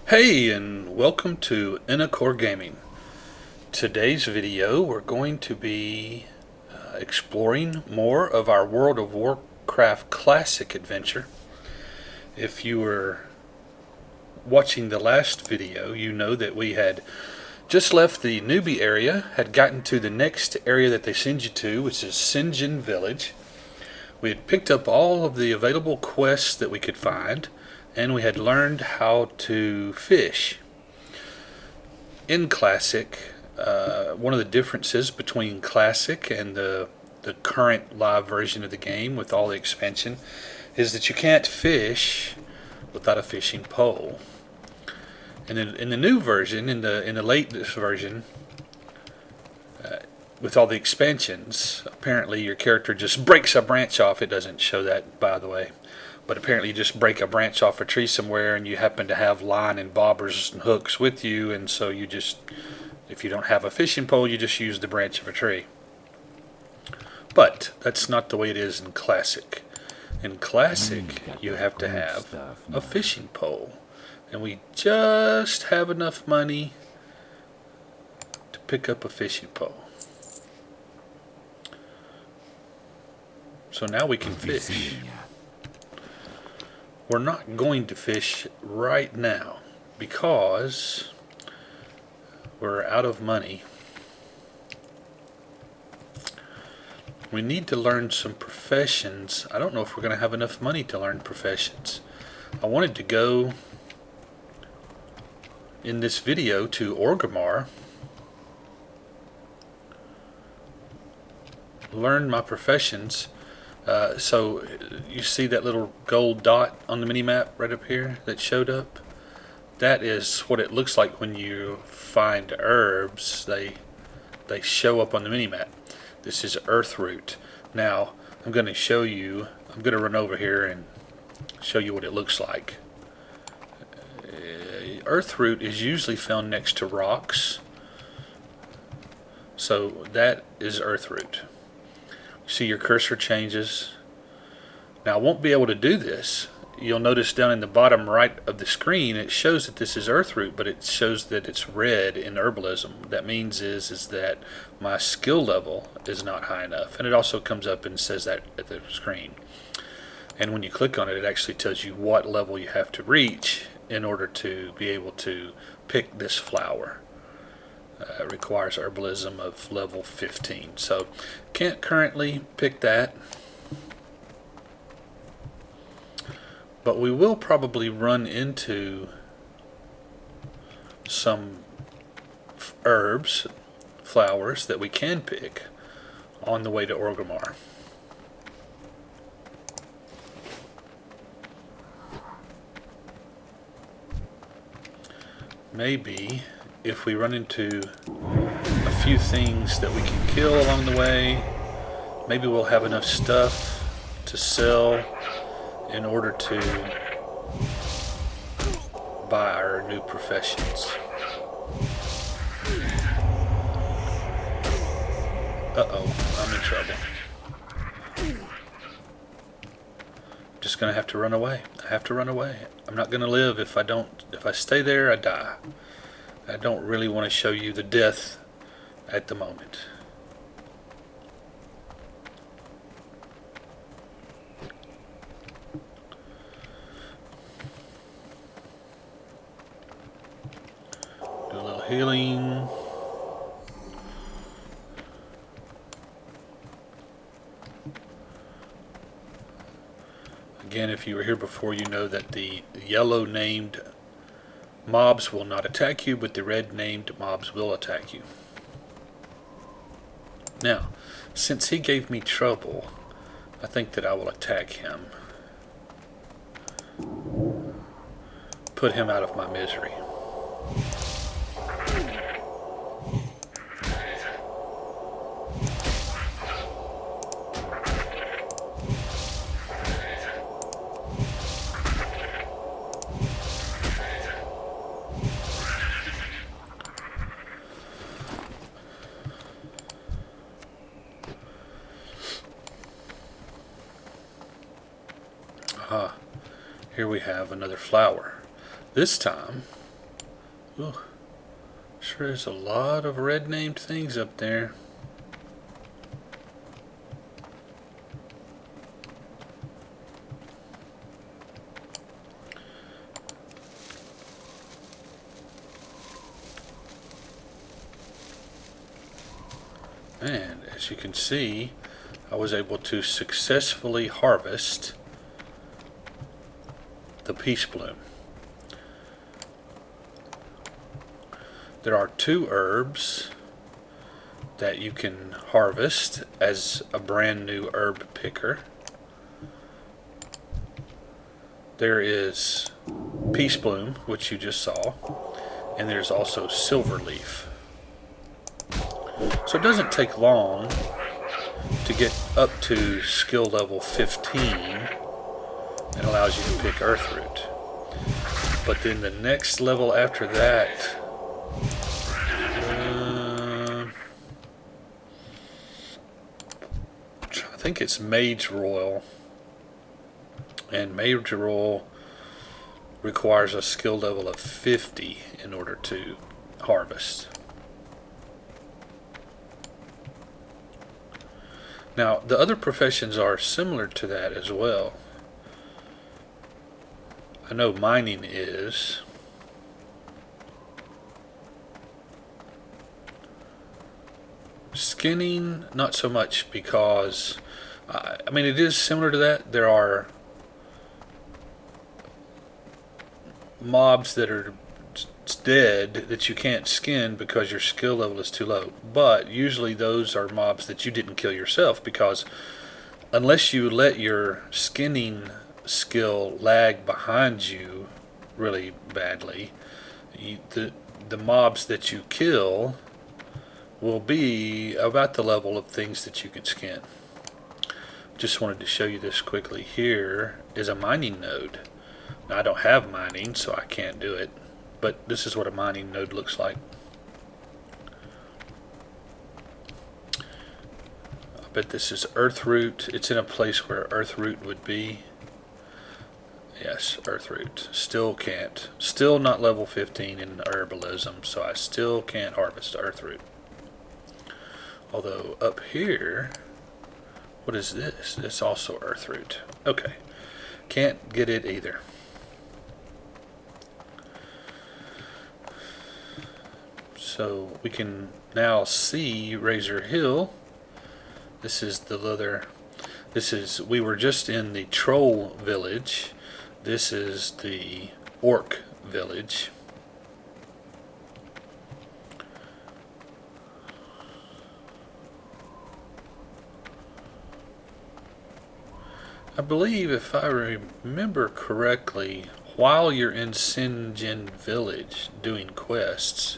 Hey, and welcome to Inacore Gaming. Today's video we're going to be exploring more of our World of Warcraft Classic adventure. If you were watching the last video, you know that we had just left the newbie area, had gotten to the next area that they send you to, which is Sen'jin Village. We had picked up all of the available quests that we could find, and we had learned how to fish. In Classic, one of the differences between Classic and the current live version of the game with all the expansion is that you can't fish without a fishing pole. And in the new version, in the latest version, with all the expansions, apparently your character just breaks a branch off. It doesn't show that, by the way. But apparently you just break a branch off a tree somewhere and you happen to have line and bobbers and hooks with you, and so you just, if you don't have a fishing pole, you just use the branch of a tree. But that's not the way it is in Classic. In Classic, you have to have a fishing pole. And we just have enough money to pick up a fishing pole. So now we can fish. We're not going to fish right now because we're out of money. We need to learn some professions. I don't know if we're going to have enough money to learn professions. I wanted to go in this video to Orgrimmar, learn my professions. So you see that little gold dot on the mini-map right up here that showed up? That is what it looks like when you find herbs. They show up on the mini-map. This is Earthroot. Now I'm going to show you, I'm going to run over here and show you what it looks like. Earthroot is usually found next to rocks. So that is Earthroot. See, your cursor changes. Now I won't be able to do this. You'll notice down in the bottom right of the screen it shows that this is Earthroot, but it shows that it's red in herbalism. What that means is that my skill level is not high enough, and it also comes up and says that at the screen. And when you click on it, it actually tells you what level you have to reach in order to be able to pick this flower. It requires herbalism of level 15, so can't currently pick that, but we will probably run into some herbs, flowers that we can pick on the way to Orgrimmar. Maybe if we run into a few things that we can kill along the way, maybe we'll have enough stuff to sell in order to buy our new professions. Uh-oh, I'm in trouble. I'm just gonna have to run away. I have to run away. I'm not gonna live if I stay there, I die. I don't really want to show you the death at the moment. Do a little healing. Again, if you were here before, you know that the yellow named mobs will not attack you, but the red named mobs will attack you. Now, since he gave me trouble, I think that I will attack him. Put him out of my misery. Here we have another flower. This time Ooh, sure is a lot of red named things up there. And as you can see, I was able to successfully harvest the peace bloom. There are 2 herbs that you can harvest as a brand new herb picker. There is peace bloom, which you just saw, and there's also silver leaf. So it doesn't take long to get up to skill level 15 and allows you to pick earthroot. But then the next level after that, I think it's Mage Royal, and Mage Royal requires a skill level of 50 in order to harvest. Now, the other professions are similar to that as well. I know mining is. Skinning, not so much, because, I mean, it is similar to that. There are mobs that are dead that you can't skin because your skill level is too low, but usually those are mobs that you didn't kill yourself, because unless you let your skinning skill lag behind you really badly, the mobs that you kill will be about the level of things that you can skin. Just wanted to show you this quickly. Here is a mining node. Now, I don't have mining, so I can't do it, but this is what a mining node looks like. I bet this is earthroot. It's in a place where earthroot would be. Yes, earthroot. Still not level 15 in herbalism, so I still can't harvest earthroot. Although up here, what is this? It's also earthroot. Okay, can't get it either. So we can now see Razor Hill. This is the leather. We were just in the troll village. This is the orc village. I believe, if I remember correctly, while you're in Sen'jin village doing quests,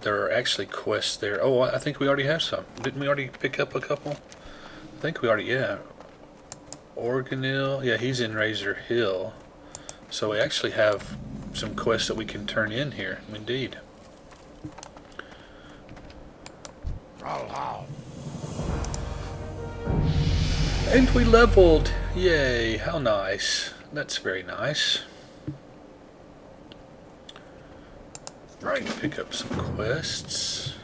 there are actually quests there. Oh, I think we already have some. Didn't we already pick up a couple? I think we already, yeah. Orgrimmar, yeah, he's in Razor Hill. So we actually have some quests that we can turn in here, indeed. And we leveled! Yay, how nice. That's very nice. We can pick up some quests.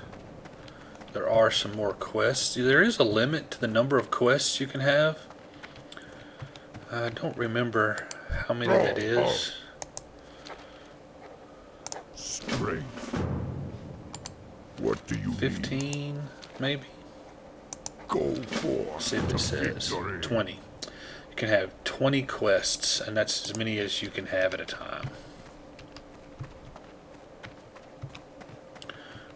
There are some more quests. There is a limit to the number of quests you can have. I don't remember how many that is. Strength. What do you 15, mean? maybe? Go forth. Let's see if it says victory. 20. You can have 20 quests, and that's as many as you can have at a time.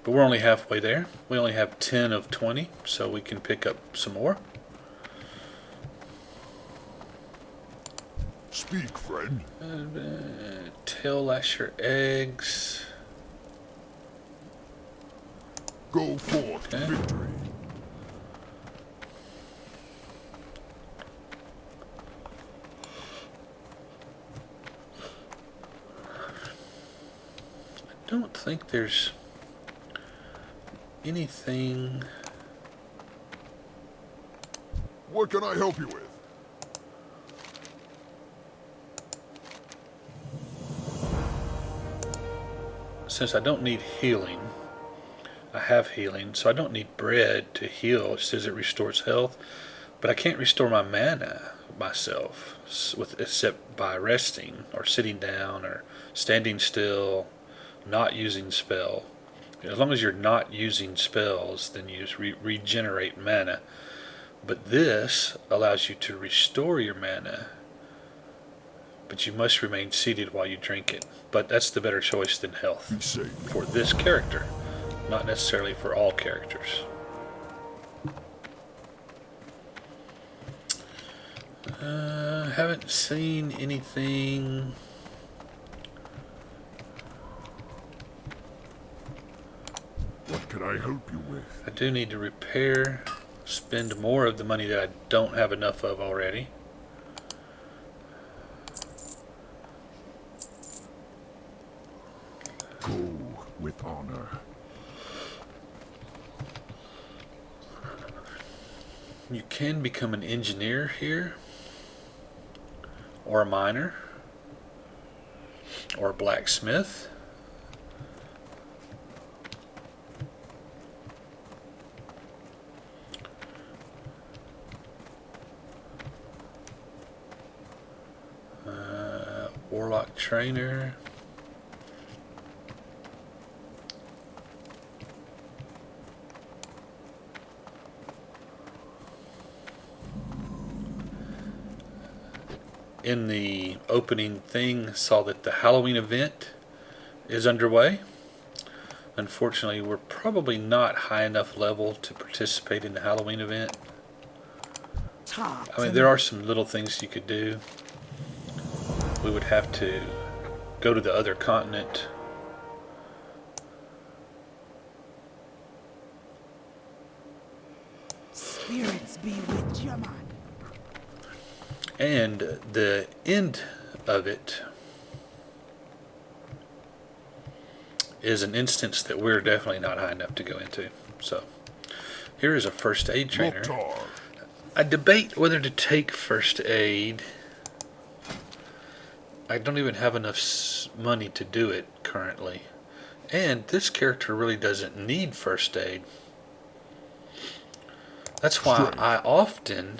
But we're only halfway there. We only have 10 of 20, so we can pick up some more. Speak, friend. Tail lasher eggs. Go forth to Okay. victory. I don't think there's anything. What can I help you with? since I don't need healing, I have healing, so I don't need bread to heal. It says it restores health, but I can't restore my mana myself except by resting or sitting down or standing still, not using spell. As long as you're not using spells, then you just regenerate mana. But this allows you to restore your mana, but you must remain seated while you drink it. But that's the better choice than health Be safe. for this character, not necessarily for all characters. Haven't seen anything. What can I help you with? I do need to repair, spend more of the money that I don't have enough of already. Go with honor. You can become an engineer here, or a miner, or a blacksmith. Warlock trainer. In the opening thing, saw that the Halloween event is underway. Unfortunately, we're probably not high enough level to participate in the Halloween event. I mean, there are some little things you could do. We would have to go to the other continent. Spirits be with you, man. And the end of it is an instance that we're definitely not high enough to go into. So here is a first aid trainer. Loktar. I debate whether to take first aid. I don't even have enough money to do it currently. And this character really doesn't need first aid. That's why Strength. I often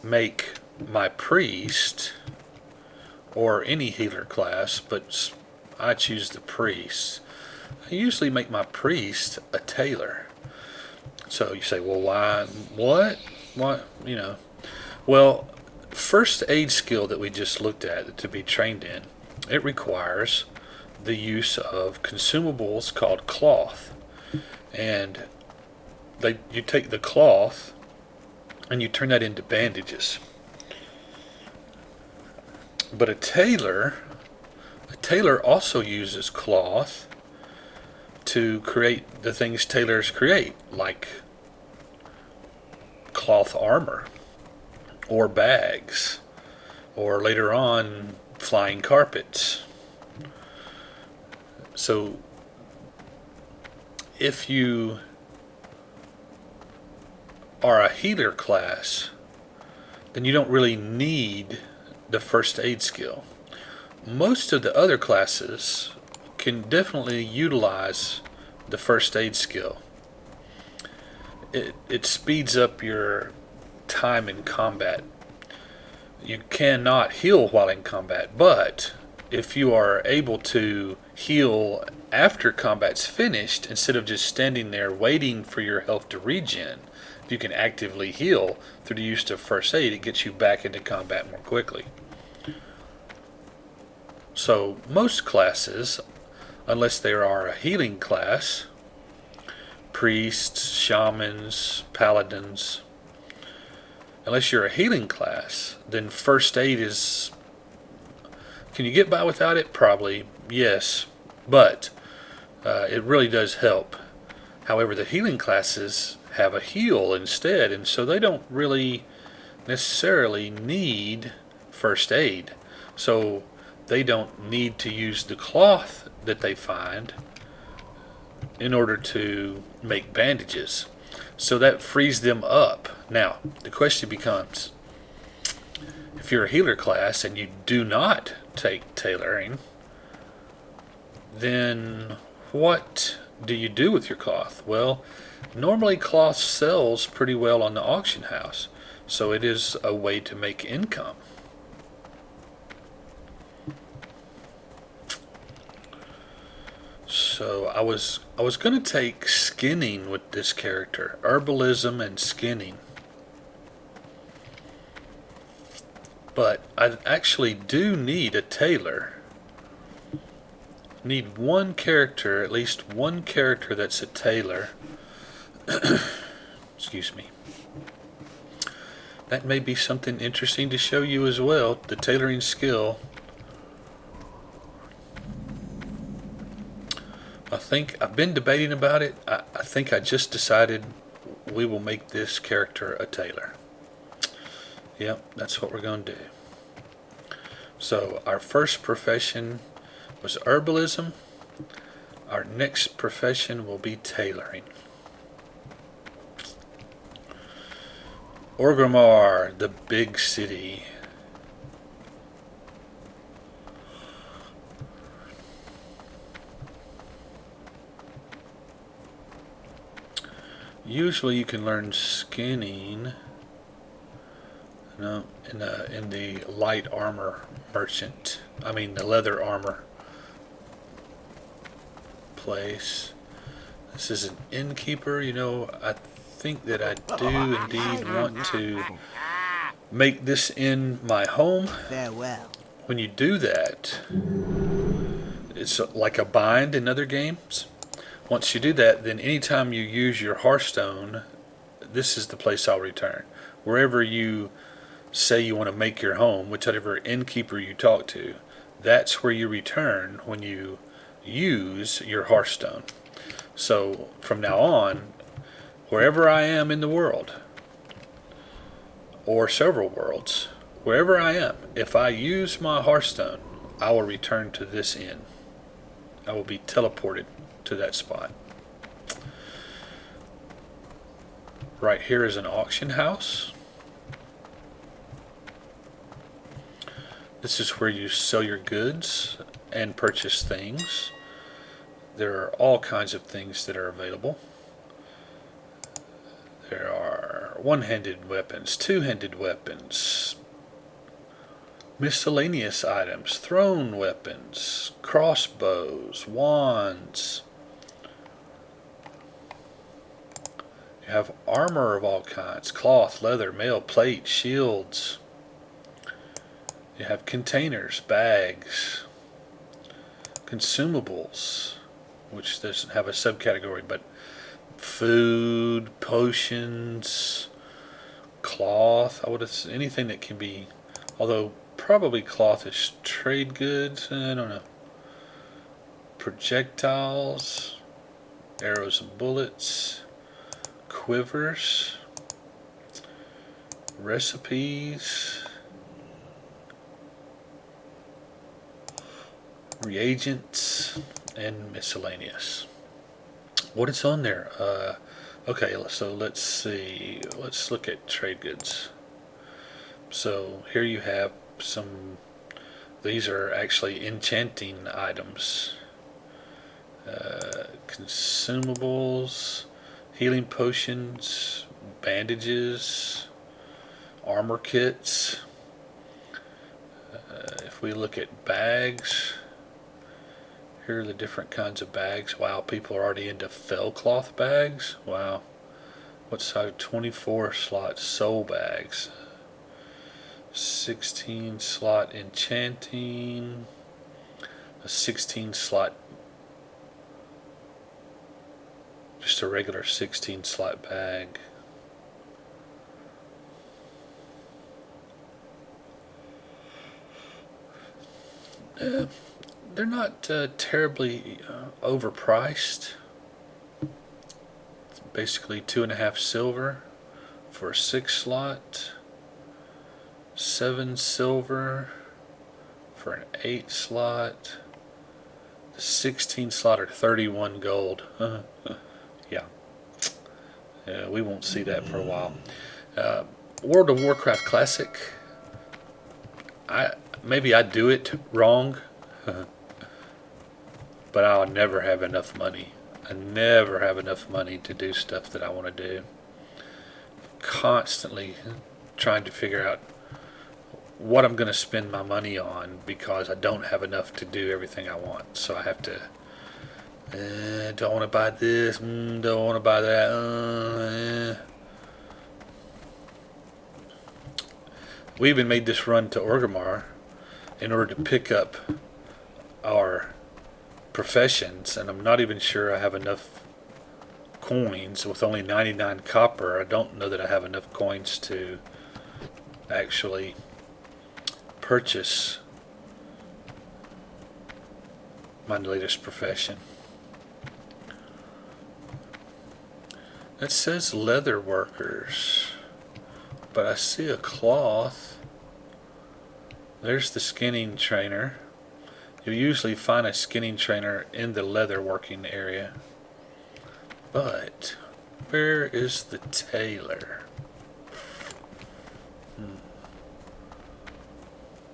make my priest or any healer class, but I choose the priest. I usually make my priest a tailor. So you say, well, why? What? You know. Well, first aid skill that we just looked at to be trained in, it requires the use of consumables called cloth. And you take the cloth and you turn that into bandages. But a tailor also uses cloth to create the things tailors create, like cloth armor, or bags, or later on, flying carpets. So, if you are a healer class, then you don't really need the first aid skill. Most of the other classes can definitely utilize the first aid skill. It speeds up your time in combat. You cannot heal while in combat, but if you are able to heal after combat's finished, instead of just standing there waiting for your health to regen, if you can actively heal through the use of first aid, it gets you back into combat more quickly. So most classes, unless they are a healing class, priests, shamans, paladins, unless you're a healing class, then first aid is... Can you get by without it? Probably, yes. But it really does help. However, the healing classes have a heal instead, and so they don't really necessarily need first aid. So they don't need to use the cloth that they find in order to make bandages. So that frees them up. Now, the question becomes, if you're a healer class and you do not take tailoring, then what do you do with your cloth? Well, normally cloth sells pretty well on the auction house, so it is a way to make income. So I was going to take skinning with this character, herbalism and skinning. But I actually do need a tailor. Need one character, at least one character that's a tailor. Excuse me. That may be something interesting to show you as well, the tailoring skill. I think I've been debating about it. I think I just decided we will make this character a tailor. Yep, that's what we're going to do. So our first profession was herbalism. Our next profession will be tailoring. Orgrimmar, the big city. Usually you can learn skinning in the light armor merchant. I mean the leather armor place. This is an innkeeper. You know, I think that I do indeed want to make this inn my home. Farewell. When you do that, it's like a bind in other games. Once you do that, then anytime you use your Hearthstone, this is the place I'll return. Wherever you say you want to make your home, whichever innkeeper you talk to, that's where you return when you use your Hearthstone. So from now on, wherever I am in the world, or several worlds, wherever I am, if I use my Hearthstone, I will return to this inn. I will be teleported to that spot. Right here is an auction house. This is where you sell your goods and purchase things. There are all kinds of things that are available. There are one-handed weapons, two-handed weapons, miscellaneous items, thrown weapons, crossbows, wands. You have armor of all kinds, cloth, leather, mail, plate, shields. You have containers, bags, consumables, which doesn't have a subcategory, but food, potions, cloth. I would have anything that can be, although probably cloth is trade goods. I don't know. Projectiles, arrows and bullets, quivers, recipes, reagents, and miscellaneous. What is on there? Okay, so let's see. Let's look at trade goods. So here you have some. These are actually enchanting items. Consumables, healing potions, bandages, armor kits. If we look at bags, here are the different kinds of bags. Wow, people are already into fell cloth bags. Wow. What's size? 24 slot soul bags. 16 slot enchanting. A 16 slot, just a regular 16 slot bag. They're not terribly overpriced. It's basically 2.5 silver for a 6 slot, 7 silver for an 8 slot. The 16 slot are 31 gold. Yeah. We won't see that for a while. World of Warcraft Classic. Maybe I do it wrong. but I'll never have enough money. I never have enough money to do stuff that I want to do. Constantly trying to figure out what I'm going to spend my money on because I don't have enough to do everything I want. So I have to, don't want to buy this, don't want to buy that. We even made this run to Orgrimmar in order to pick up our professions, and I'm not even sure I have enough coins. With only 99 copper, I don't know that I have enough coins to actually purchase my latest profession. It says leather workers, but I see a cloth. There's the skinning trainer. You'll usually find a skinning trainer in the leather working area. But where is the tailor?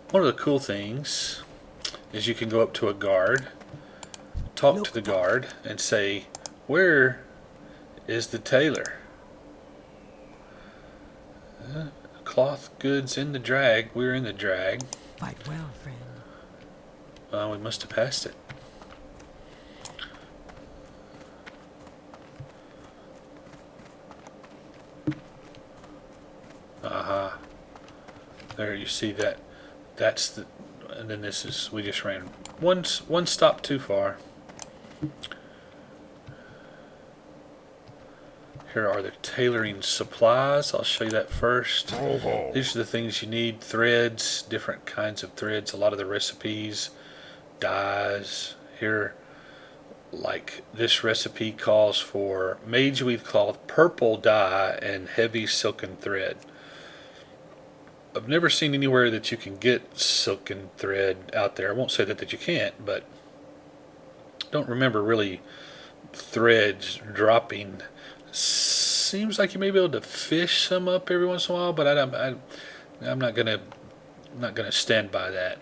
One of the cool things is you can go up to a guard, talk to the guard, and say, "Where is the tailor?" Cloth goods in the drag. We're in the drag. Fight well, friend. We must have passed it. Aha. There you see that. That's the, and then this is, we just ran one stop too far. Here are the tailoring supplies. I'll show you that first. These are the things you need. Threads, different kinds of threads, a lot of the recipes, dyes. Here, like this recipe calls for mage weave cloth, purple dye, and heavy silken thread. I've never seen anywhere that you can get silken thread out there. I won't say that you can't, but don't remember really threads dropping. Seems like you may be able to fish some up every once in a while, but I'm not gonna stand by that.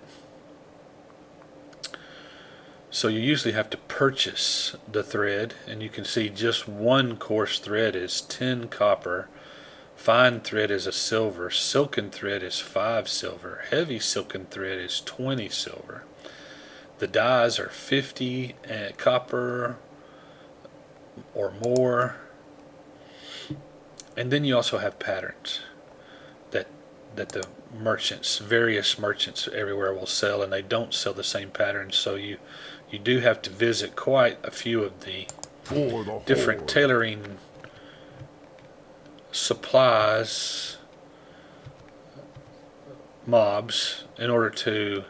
So you usually have to purchase the thread, and you can see just one coarse thread is 10 copper. Fine thread is a silver. Silken thread is 5 silver. Heavy silken thread is 20 silver. The dyes are 50 copper or more. And then you also have patterns that the merchants, various merchants everywhere will sell, and they don't sell the same patterns. So you do have to visit quite a few of the different tailoring supplies mobs in order to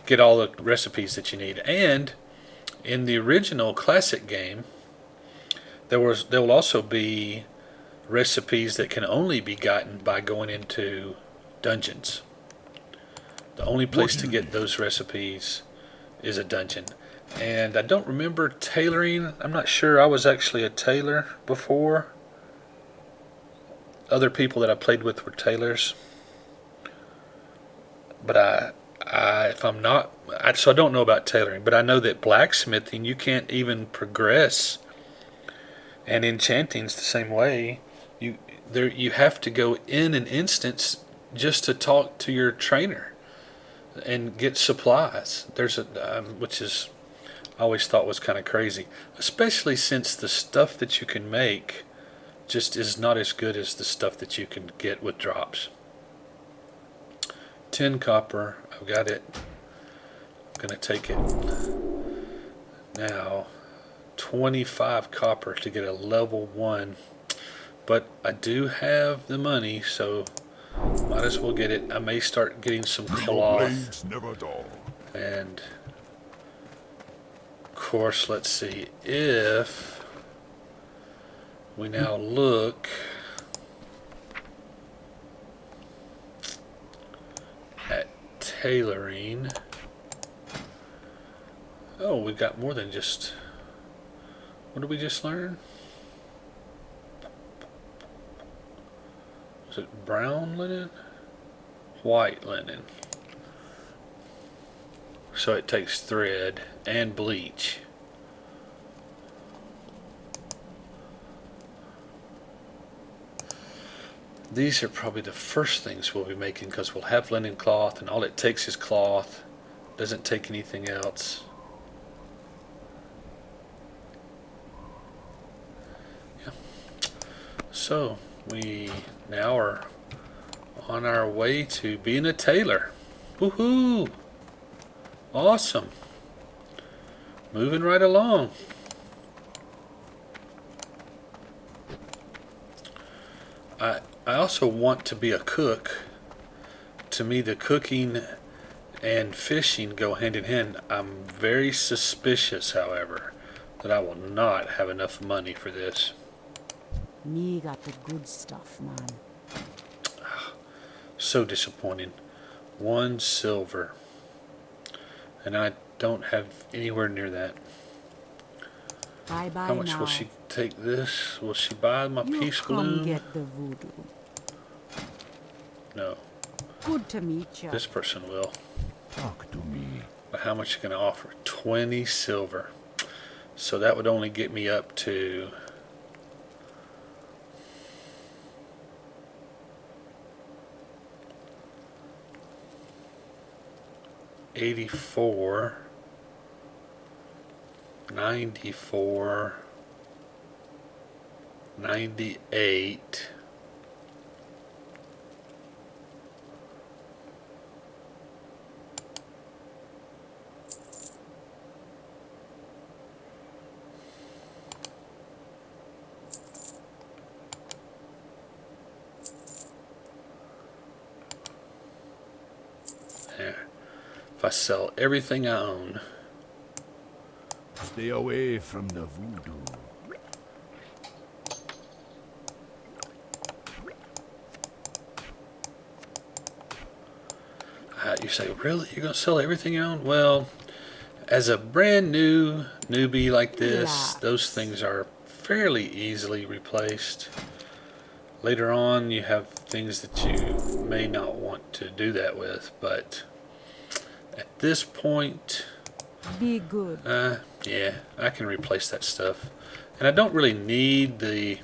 get all the recipes that you need. And in the original classic game, there will also be recipes that can only be gotten by going into dungeons. The only place to get those recipes is a dungeon. And I don't remember tailoring. I'm not sure. I was actually a tailor before. Other people that I played with were tailors. But if I'm not, so I don't know about tailoring, but I know that blacksmithing, you can't even progress. And enchanting's the same way. You have to go in an instance just to talk to your trainer and get supplies. There's which is I always thought was kind of crazy, especially since the stuff that you can make just is not as good as the stuff that you can get with drops. 10 copper, I've got it. I'm gonna take it now. 25 copper to get a level 1, but I do have the money, so might as well get it. I may start getting some cloth, and of course, let's see if we now look at tailoring. Oh, we've got more than just. What did we just learn? Was it brown linen? White linen. So it takes thread and bleach. These are probably the first things we'll be making because we'll have linen cloth and all it takes is cloth. Doesn't take anything else. Yeah. So we now are on our way to being a tailor. Woohoo! Awesome. Moving right along. I also want to be a cook. To me, the cooking and fishing go hand in hand. I'm very suspicious, however, that I will not have enough money for this. Me got the good stuff, man. So disappointing. 1 silver. And I don't have anywhere near that. Bye bye How much now. will she take this? Will she buy my You peace come balloon? get the voodoo. No. Good to meet you. This person will. Talk to me. But how much can I offer? 20 silver. So that would only get me up to $84, 94, 98. There. If I sell everything I own, Stay away from the voodoo. you say, really? You're going to sell everything you own? Well, as a brand new newbie like this, those things are fairly easily replaced. Later on, you have things that you may not want to do that with, but at this point, Be good. yeah, I can replace that stuff. And I don't really need the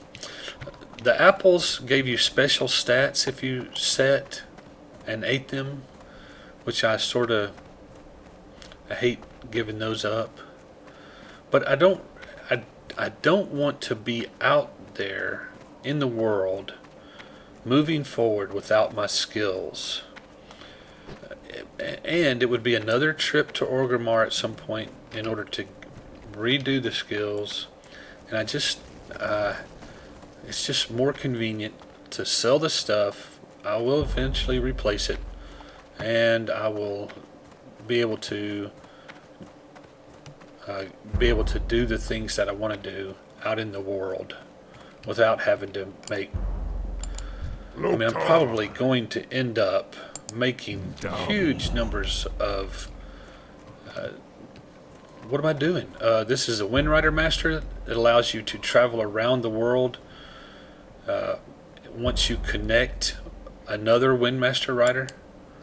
apples gave you special stats if you set and ate them, which I hate giving those up. But I don't want to be out there in the world moving forward without my skills. And it would be another trip to Orgrimmar at some point in order to redo the skills. And it's just more convenient to sell the stuff. I will eventually replace it, and I will be able to do the things that I want to do out in the world without having to make. I mean, I'm probably going to end up making huge numbers of. What am I doing? This is a Wind Rider Master. It allows you to travel around the world. Once you connect another Wind Master Rider,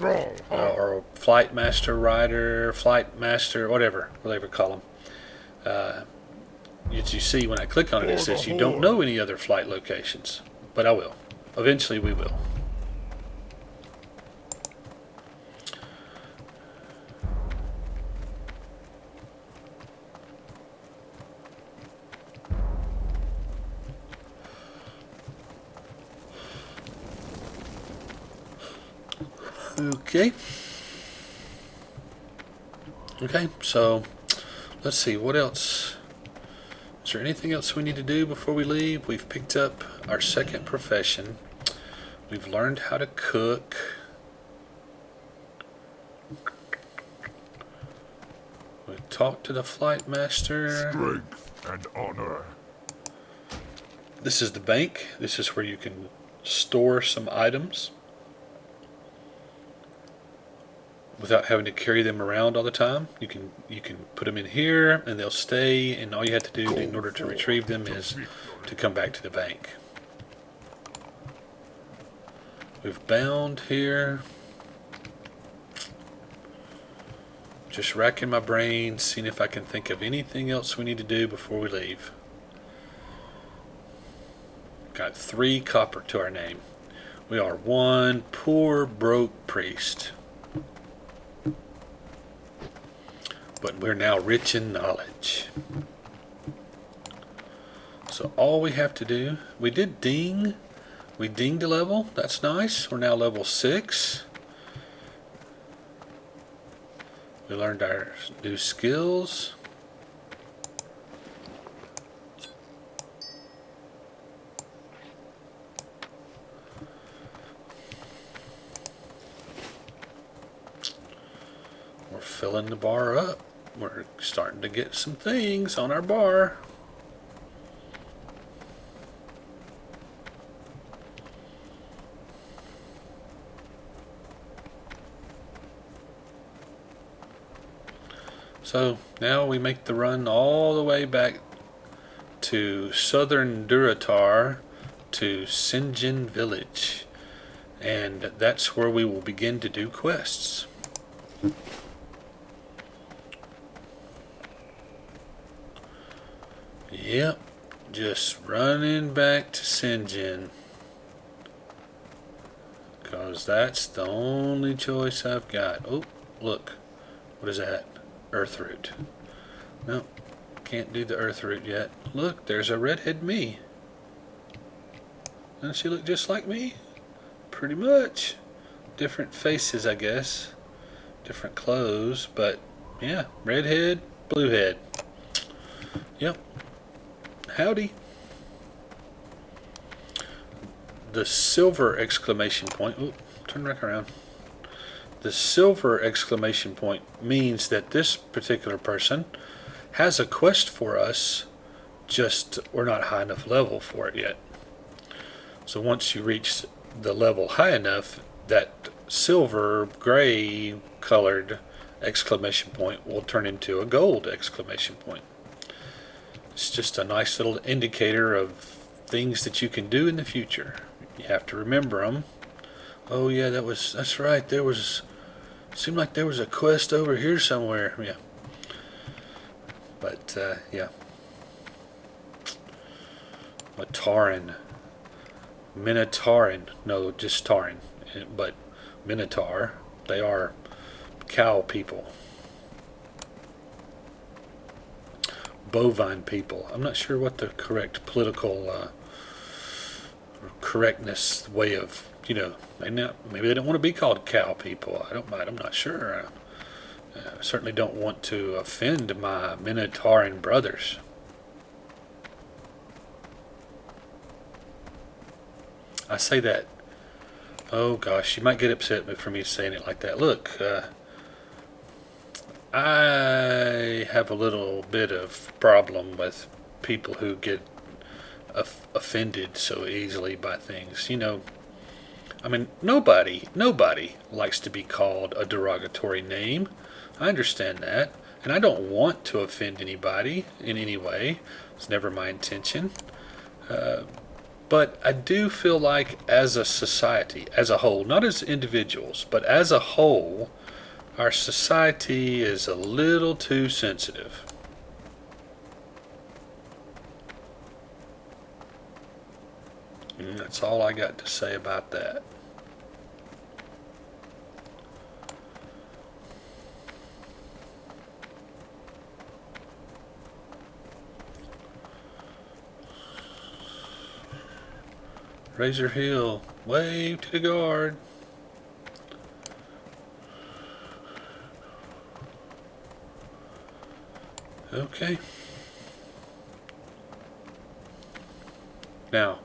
or a Flight Master Rider, Flight Master, whatever call them. As you see when I click on it, it says you don't know any other flight locations, but I will. Eventually, we will. Okay, so let's see, what else? Is there anything else we need to do before we leave? We've picked up our second profession. We've learned how to cook. We talked to the flight master. Strength and honor. This is the bank. This is where you can store some items without having to carry them around all the time. You can put them in here and they'll stay, and all you have to do in order to retrieve them is to come back to the bank. We've bound here. Just racking my brain, seeing if I can think of anything else we need to do before we leave. Got 3 copper to our name. We are one poor, broke priest. But we're now rich in knowledge. So all we have to do, we did ding. We dinged a level. That's nice. We're now level 6. We learned our new skills. We're filling the bar up. We're starting to get some things on our bar. So now we make the run all the way back to southern Duratar to Sen'jin village, and that's where we will begin to do quests. Yep, just running back to Sen'jin, because that's the only choice I've got. Oh, look, what is that? Earthroot. Nope, can't do the earthroot yet. Look, there's a redhead me. Doesn't she look just like me? Pretty much. Different faces, I guess. Different clothes, but yeah, redhead, blue head. Yep. Howdy. The silver exclamation point. Oop, turn back around. The silver exclamation point means that this particular person has a quest for us, just we're not high enough level for it yet. So once you reach the level high enough, that silver gray colored exclamation point will turn into a gold exclamation point. It's just a nice little indicator of things that you can do in the future. You have to remember them. Oh yeah, that's right. Seemed like there was a quest over here somewhere. Yeah. But yeah. A Tauren. Minotauren. No, just Tauren. But Minotaur. They are cow people. Bovine people. I'm not sure what the correct political correctness way of, maybe they don't want to be called cow people. I'm not sure. I certainly don't want to offend my Minotauran brothers. I say that. Oh gosh, you might get upset for me saying it like that. Look, I have a little bit of problem with people who get offended so easily by things. I mean, nobody likes to be called a derogatory name. I understand that, and I don't want to offend anybody in any way. It's never my intention. But I do feel like as a society, as a whole, not as individuals, but as a whole, our society is a little too sensitive. And that's all I got to say about that. Razor Hill, wave to the guard. Okay. Now,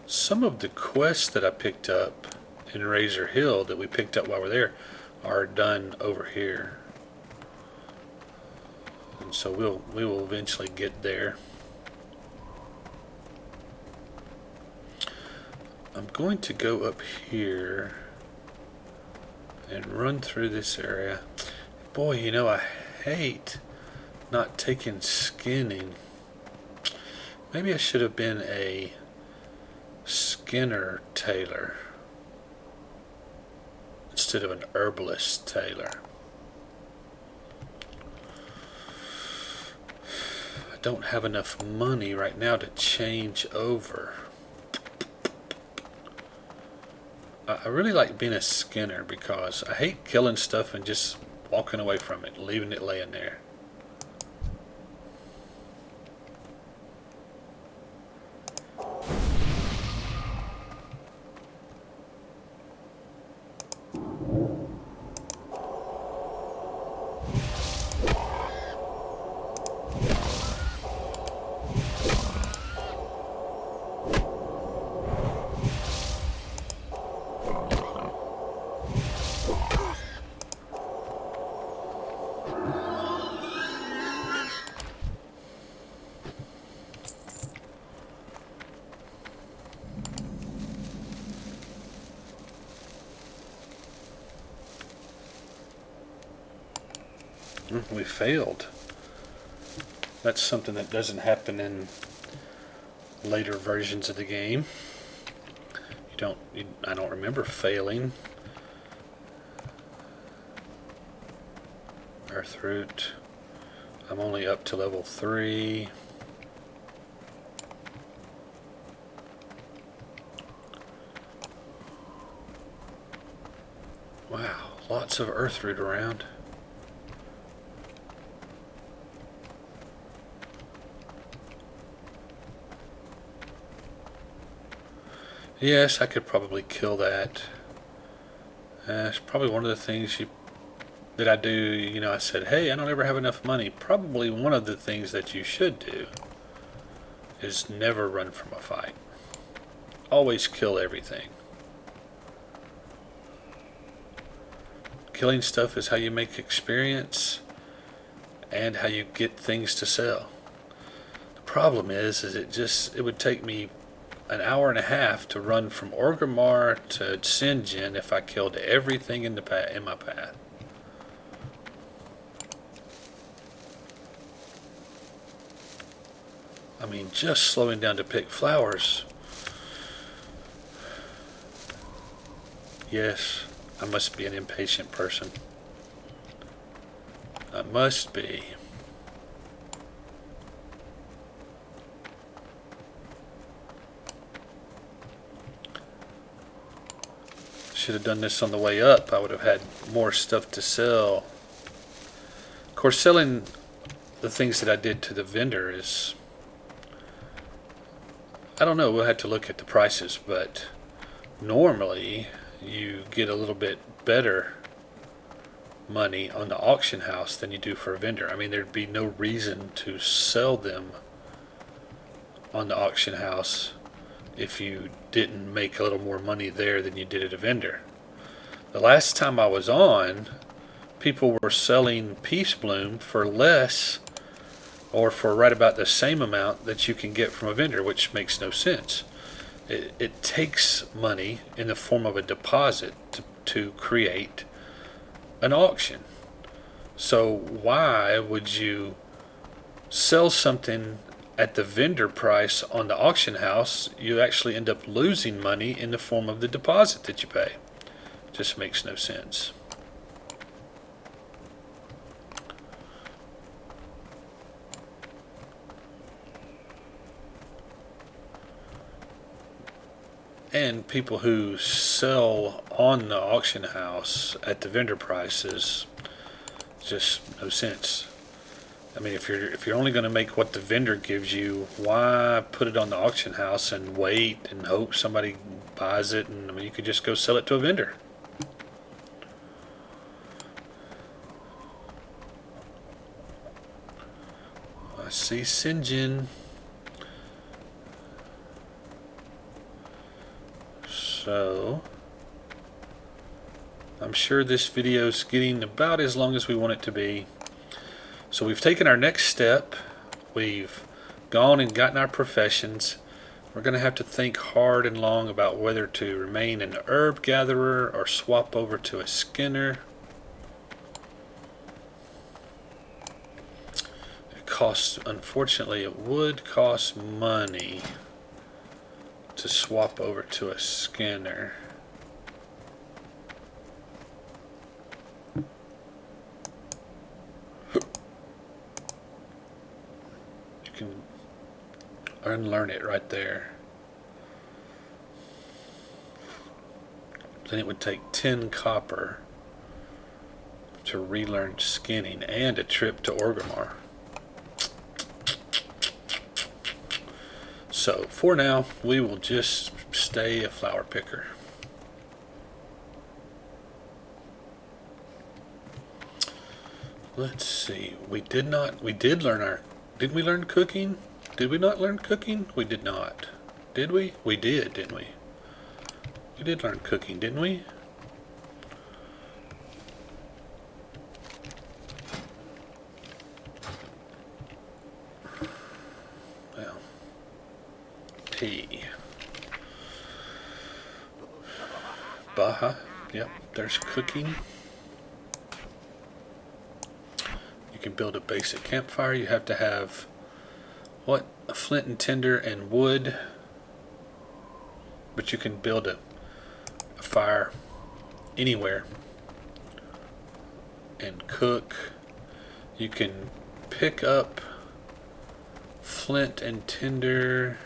some of the quests that I picked up in Razor Hill that we picked up while we're there are done over here. And so we will eventually get there. I'm going to go up here and run through this area. Boy, I hate not taking skinning. Maybe I should have been a Skinner tailor instead of an herbalist tailor. I don't have enough money right now to change over. I really like being a skinner because I hate killing stuff and just walking away from it, leaving it laying there. We failed. That's something that doesn't happen in later versions of the game. I don't remember failing. Earthroot. I'm only up to level 3. Wow, lots of earthroot around. Yes, I could probably kill that. It's probably one of the things that I do. You know, I said, hey, I don't ever have enough money. Probably one of the things that you should do is never run from a fight. Always kill everything. Killing stuff is how you make experience and how you get things to sell. The problem is it would take me an hour and a half to run from Orgrimmar to Sen'jin if I killed everything in my path. I mean, just slowing down to pick flowers. Yes, I must be an impatient person. I must be. Should have done this on the way up. I would have had more stuff to sell. Of course, selling the things that I did to the vendor is, I don't know, we'll have to look at the prices, but normally you get a little bit better money on the auction house than you do for a vendor. I mean, there'd be no reason to sell them on the auction house if you didn't make a little more money there than you did at a vendor. The last time I was on, people were selling Peace Bloom for less or for right about the same amount that you can get from a vendor, which makes no sense. It takes money in the form of a deposit to create an auction. So why would you sell something at the vendor price on the auction house? You actually end up losing money in the form of the deposit that you pay. Just makes no sense. And people who sell on the auction house at the vendor prices, just no sense. I mean, if you're only going to make what the vendor gives you, why put it on the auction house and wait and hope somebody buys it? And I mean, you could just go sell it to a vendor. I see Sen'jin. So I'm sure this video is getting about as long as we want it to be. So we've taken our next step. We've gone and gotten our professions. We're going to have to think hard and long about whether to remain an herb gatherer or swap over to a skinner. Unfortunately, it would cost money to swap over to a skinner. You can unlearn it right there. Then it would take 10 copper to relearn skinning and a trip to Orgrimmar. So for now, we will just stay a flower picker. Let's see. We did learn did we learn cooking? Did we not learn cooking? We did not. Did we? We did, didn't we? We did learn cooking, didn't we? Well, tea. Baha. Yep, there's cooking. You can build a basic campfire. You have to have, what? A flint and tinder and wood. But you can build a fire anywhere and cook. You can pick up flint and tinder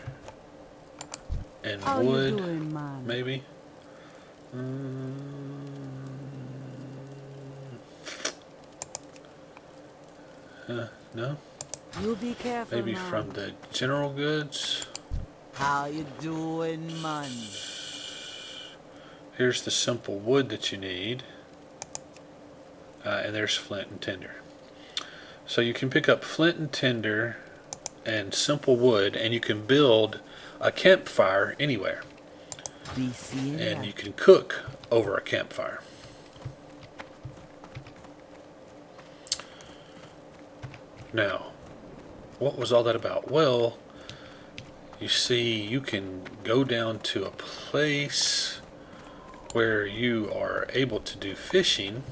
and How wood, you doing, man? maybe. No, You be careful, maybe man. from the general goods. How you doing, man? Here's the simple wood that you need. And there's flint and tinder. So you can pick up flint and tinder and simple wood, and you can build a campfire anywhere. Be seeing And ya. you can cook over a campfire. Now, what was all that about? Well, you see, you can go down to a place where you are able to do fishing.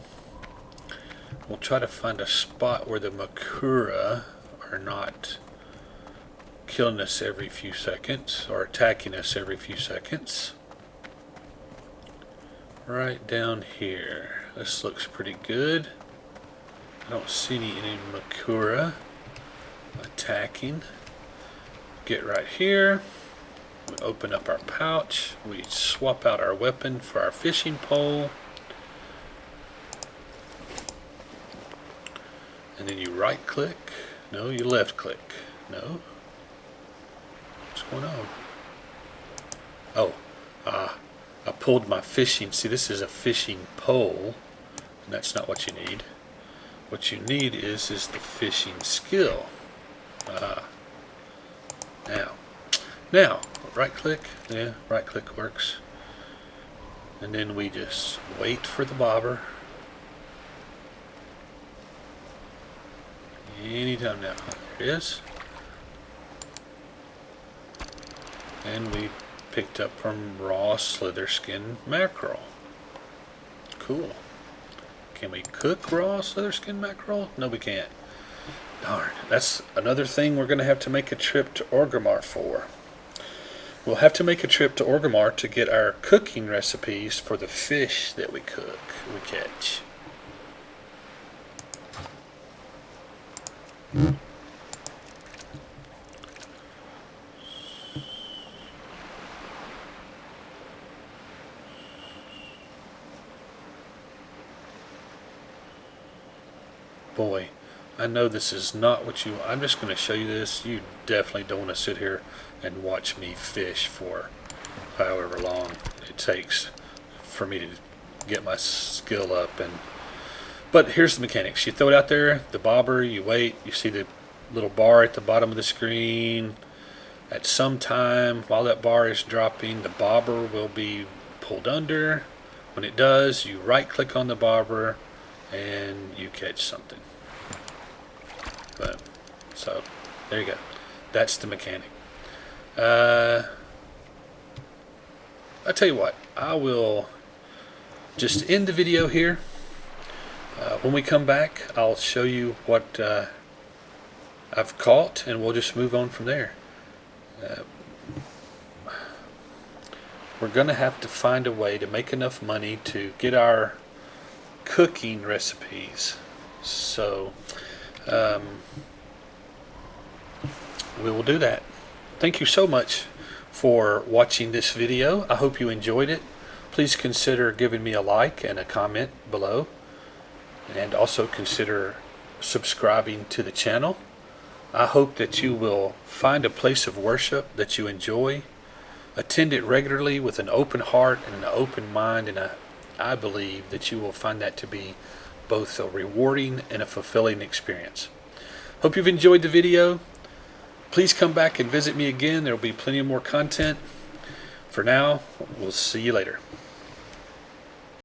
We'll try to find a spot where the Makura are not killing us every few seconds or attacking us every few seconds. Right down here. This looks pretty good. I don't see any Makura attacking. Get right here. We open up our pouch. We swap out our weapon for our fishing pole. And then you right click. No, you left click. No. What's going on? Oh, I pulled my fishing. See, this is a fishing pole. And that's not what you need. What you need is the fishing skill. Now, right click. Yeah, right click works. And then we just wait for the bobber. Anytime now. There it is. And we picked up from raw slither skin mackerel. Cool. Can we cook raw slither skin mackerel? No, we can't. Darn. That's another thing we're going to have to make a trip to Orgrimmar for. We'll have to make a trip to Orgrimmar to get our cooking recipes for the fish that we catch. Boy, I know this is not what you... I'm just going to show you this. You definitely don't want to sit here and watch me fish for however long it takes for me to get my skill up. But here's the mechanics. You throw it out there, the bobber, you wait, you see the little bar at the bottom of the screen. At some time, while that bar is dropping, the bobber will be pulled under. When it does, you right click on the bobber and you catch something. But so there you go. That's the mechanic. I tell you what, I will just end the video here. When we come back, I'll show you what I've caught, and we'll just move on from there. We're going to have to find a way to make enough money to get our cooking recipes. So we will do that. Thank you so much for watching this video. I hope you enjoyed it. Please consider giving me a like and a comment below, and also consider subscribing to the channel. I hope that you will find a place of worship that you enjoy, attend it regularly with an open heart and an open mind, and I believe that you will find that to be both a rewarding and a fulfilling experience. Hope you've enjoyed the video. Please come back and visit me again. There will be plenty of more content. For now, we'll see you later.